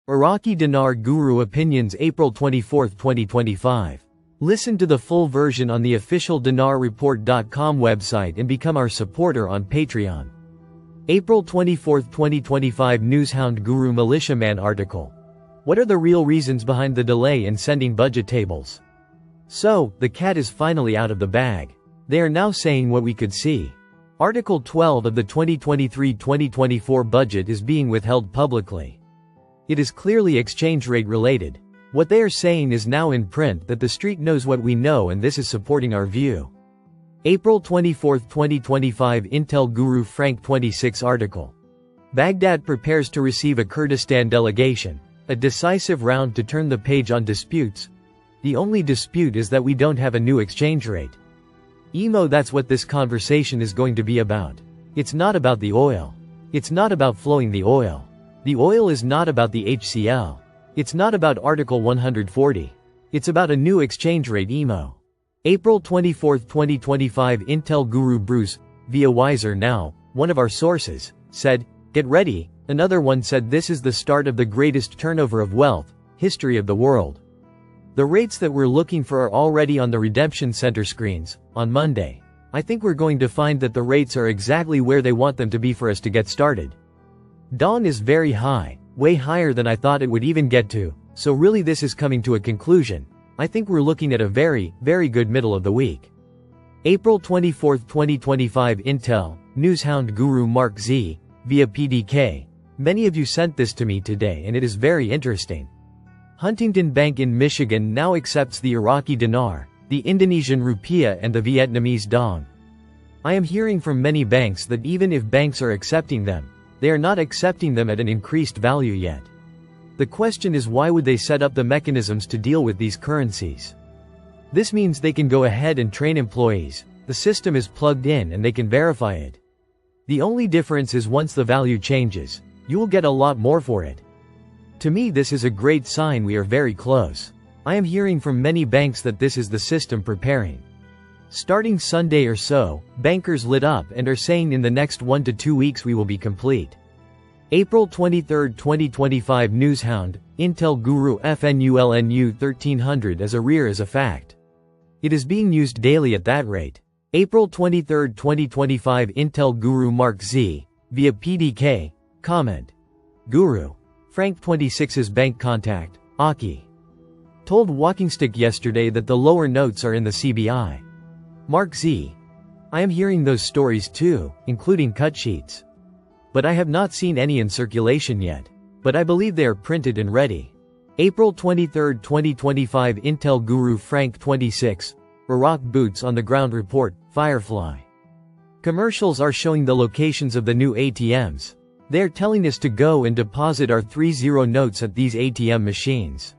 Iraqi Dinar Guru Opinions, April 24, 2025. Listen to the full version on the official dinarreport.com website and become our supporter on Patreon. April 24, 2025. Newshound Guru Militiaman article. What are the real reasons behind the delay in sending budget tables? So, the cat is finally out of the bag. They are now saying what we could see. Article 12 of the 2023-2024 budget is being withheld publicly. It is clearly exchange rate related. What they are saying is now in print that the street knows what we know, and this is supporting our view. April 24, 2025. Intel Guru Frank 26 article. Baghdad prepares to receive a Kurdistan delegation. A decisive round to turn the page on disputes. The only dispute is that we don't have a new exchange rate. That's what this conversation is going to be about. It's not about the oil. It's not about flowing the oil. The oil is not about the HCL. It's not about Article 140. It's about a new exchange rate. April 24, 2025. Intel Guru Bruce, via Wiser Now, one of our sources, said, "Get ready." Another one said this is the start of the greatest turnover of wealth, history of the world. The rates that we're looking for are already on the redemption center screens. On Monday, I think we're going to find that the rates are exactly where they want them to be for us to get started. Dawn is very high, way higher than I thought it would even get to, so really this is coming to a conclusion. I think we're looking at a very, very good middle of the week. April 24, 2025. Intel, Newshound Guru Mark Z, via PDK. Many of you sent this to me today and it is very interesting. Huntington Bank in Michigan now accepts the Iraqi dinar, the Indonesian rupiah and the Vietnamese dong. I am hearing from many banks that even if banks are accepting them, they are not accepting them at an increased value yet. The question is, why would they set up the mechanisms to deal with these currencies? This means they can go ahead and train employees, the system is plugged in and they can verify it. The only difference is once the value changes, you will get a lot more for it. To me this is a great sign we are very close. I am hearing from many banks that this is the system preparing. Starting Sunday or so, bankers lit up and are saying in the next 1 to 2 weeks we will be complete. April 23, 2025. Newshound, Intel Guru FNULNU 1300 as a rear as a fact. It is being used daily at that rate. April 23, 2025. Intel Guru Mark Z, via PDK, comment. Guru. Frank 26's bank contact, Aki. Told WalkingStick yesterday that the lower notes are in the CBI. Mark Z. I am hearing those stories too, including cut sheets. But I have not seen any in circulation yet. But I believe they are printed and ready. April 23, 2025. Intel Guru Frank 26, Iraq Boots on the Ground Report, Firefly. Commercials are showing the locations of the new ATMs. They are telling us to go and deposit our 30 notes at these ATM machines.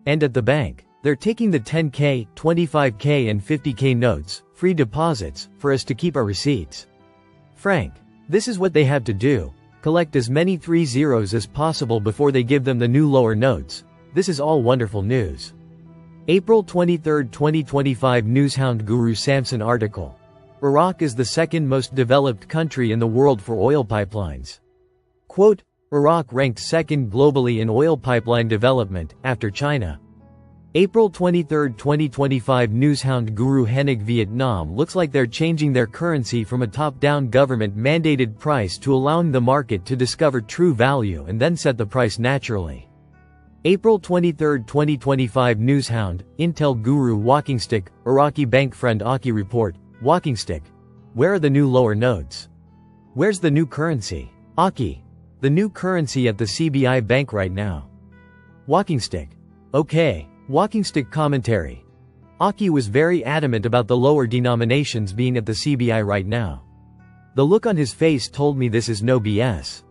And at the bank, they're taking the 10K, 25K and 50K notes, free deposits, for us to keep our receipts. Frank, this is what they have to do. Collect as many 30s as possible before they give them the new lower notes. This is all wonderful news. April 23, 2025. Newshound Guru Samson article. Iraq is the second most developed country in the world for oil pipelines. Quote, Iraq ranked second globally in oil pipeline development, after China. April 23, 2025. Newshound Guru Hennig Vietnam looks like they're changing their currency from a top-down government-mandated price to allowing the market to discover true value and then set the price naturally. April 23, 2025. Newshound, Intel Guru WalkingStick, Iraqi bank friend Aki report, WalkingStick. Where are the new lower notes? Where's the new currency? Aki. The new currency at the CBI bank right now. WalkingStick. Okay. WalkingStick commentary. Aki was very adamant about the lower denominations being at the CBI right now. The look on his face told me this is no BS.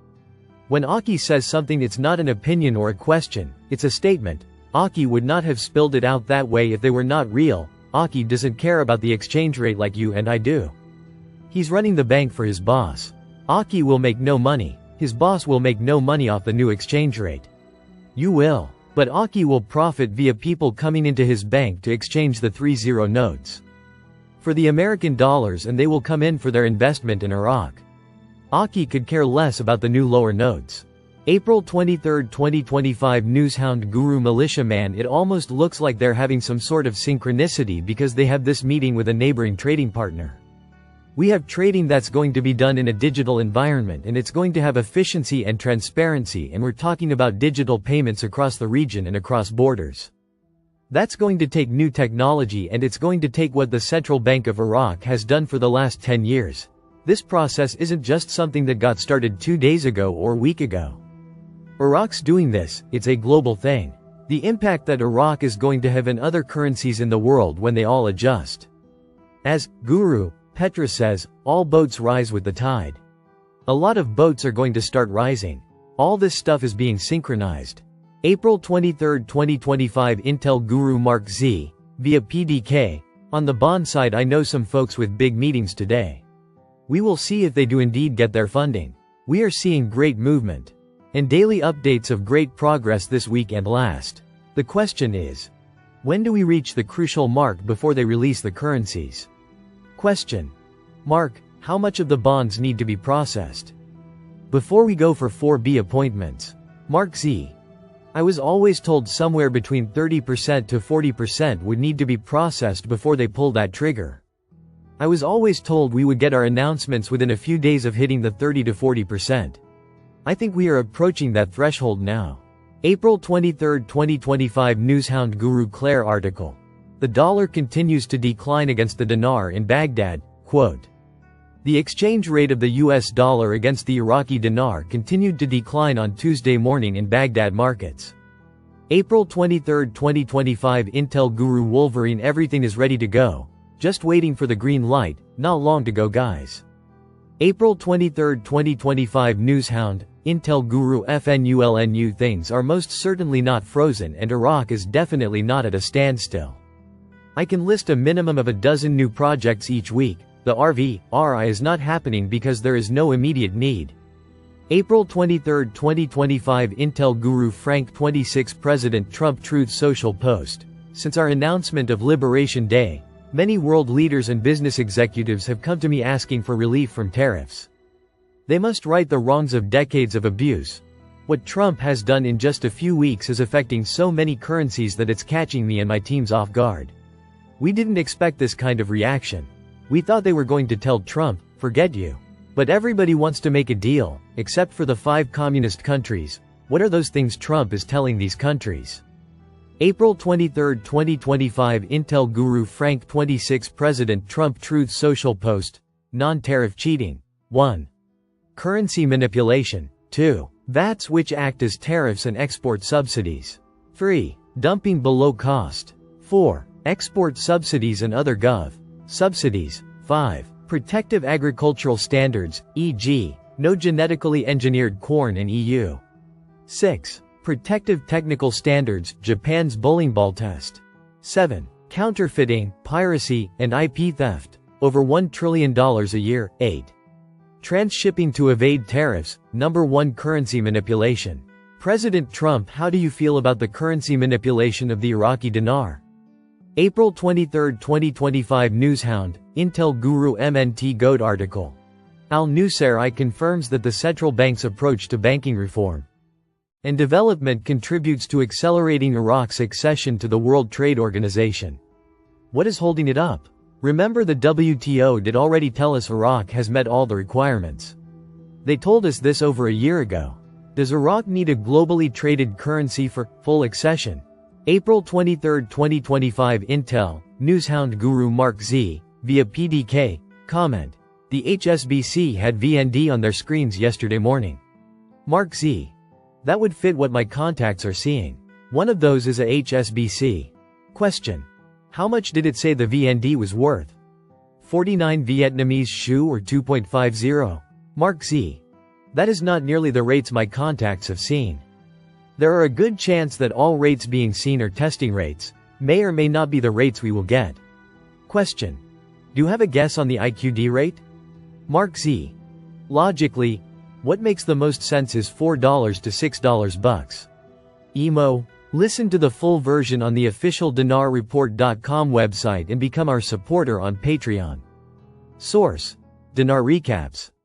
When Aki says something, it's not an opinion or a question, it's a statement. Aki would not have spilled it out that way if they were not real. Aki doesn't care about the exchange rate like you and I do. He's running the bank for his boss. Aki will make no money. His boss will make no money off the new exchange rate. You will. But Aki will profit via people coming into his bank to exchange the 30 notes for the American dollars, and they will come in for their investment in Iraq. Aki could care less about the new lower notes. April 23, 2025 Newshound Guru Militiaman. It almost looks like they're having some sort of synchronicity because they have this meeting with a neighboring trading partner. We have trading that's going to be done in a digital environment, and it's going to have efficiency and transparency, and we're talking about digital payments across the region and across borders. That's going to take new technology, and it's going to take what the Central Bank of Iraq has done for the last 10 years. This process isn't just something that got started 2 days ago or a week ago. Iraq's doing this, it's a global thing. The impact that Iraq is going to have in other currencies in the world when they all adjust. As Guru Petra says, all boats rise with the tide. A lot of boats are going to start rising. All this stuff is being synchronized. April 23, 2025 Intel Guru Mark Z, via PDK. On the bond side, I know some folks with big meetings today. We will see if they do indeed get their funding. We are seeing great movement and daily updates of great progress this week and last. The question is, when do we reach the crucial mark before they release the currencies? Question. Mark, how much of the bonds need to be processed before we go for 4B appointments? Mark Z. I was always told somewhere between 30% to 40% would need to be processed before they pull that trigger. I was always told we would get our announcements within a few days of hitting the 30 to 40%. I think we are approaching that threshold now. April 23, 2025 Newshound Guru Claire article. The dollar continues to decline against the dinar in Baghdad, quote. The exchange rate of the US dollar against the Iraqi dinar continued to decline on Tuesday morning in Baghdad markets. April 23, 2025 Intel Guru Wolverine. Everything is ready to go. Just waiting for the green light, not long to go guys. April 23, 2025 Newshound, Intel Guru FNULNU. Things are most certainly not frozen, and Iraq is definitely not at a standstill. I can list a minimum of a dozen new projects each week. The RI is not happening because there is no immediate need. April 23, 2025 Intel Guru Frank 26 President Trump Truth Social post. Since our announcement of Liberation Day, many world leaders and business executives have come to me asking for relief from tariffs. They must right the wrongs of decades of abuse. What Trump has done in just a few weeks is affecting so many currencies that it's catching me and my teams off guard. We didn't expect this kind of reaction. We thought they were going to tell Trump, forget you. But everybody wants to make a deal, except for the 5 communist countries. What are those things Trump is telling these countries? April 23, 2025 Intel Guru Frank 26 President Trump Truth Social post. Non-tariff cheating. 1. Currency manipulation. 2. VATs which act as tariffs and export subsidies. 3. Dumping below cost. 4. Export subsidies and other gov. subsidies. 5. Protective agricultural standards, e.g., no genetically engineered corn in EU. 6. Protective technical standards, Japan's bowling ball test. 7. Counterfeiting, piracy, and IP theft, over $1 trillion a year. 8. Transshipping to evade tariffs, number 1 currency manipulation. President Trump, how do you feel about the currency manipulation of the Iraqi dinar? April 23, 2025 Newshound, Intel Guru MNT Goat article. Al-Nusayri confirms that the central bank's approach to banking reform and development contributes to accelerating Iraq's accession to the World Trade Organization. What is holding it up? Remember, the WTO did already tell us Iraq has met all the requirements. They told us this over a year ago. Does Iraq need a globally traded currency for full accession? April 23, 2025 Intel, Newshound Guru Mark Z, via PDK, comment. The HSBC had VND on their screens yesterday morning. Mark Z. That would fit what my contacts are seeing. One of those is a HSBC. Question. How much did it say the VND was worth? 49 Vietnamese Shu or 2.50? Mark Z. That is not nearly the rates my contacts have seen. There are a good chance that all rates being seen are testing rates, may or may not be the rates we will get. Question. Do you have a guess on the IQD rate? Mark Z. Logically, what makes the most sense is $4 to $6 bucks. Emo. Listen to the full version on the official dinarreport.com website and become our supporter on Patreon. Source. Dinar Recaps.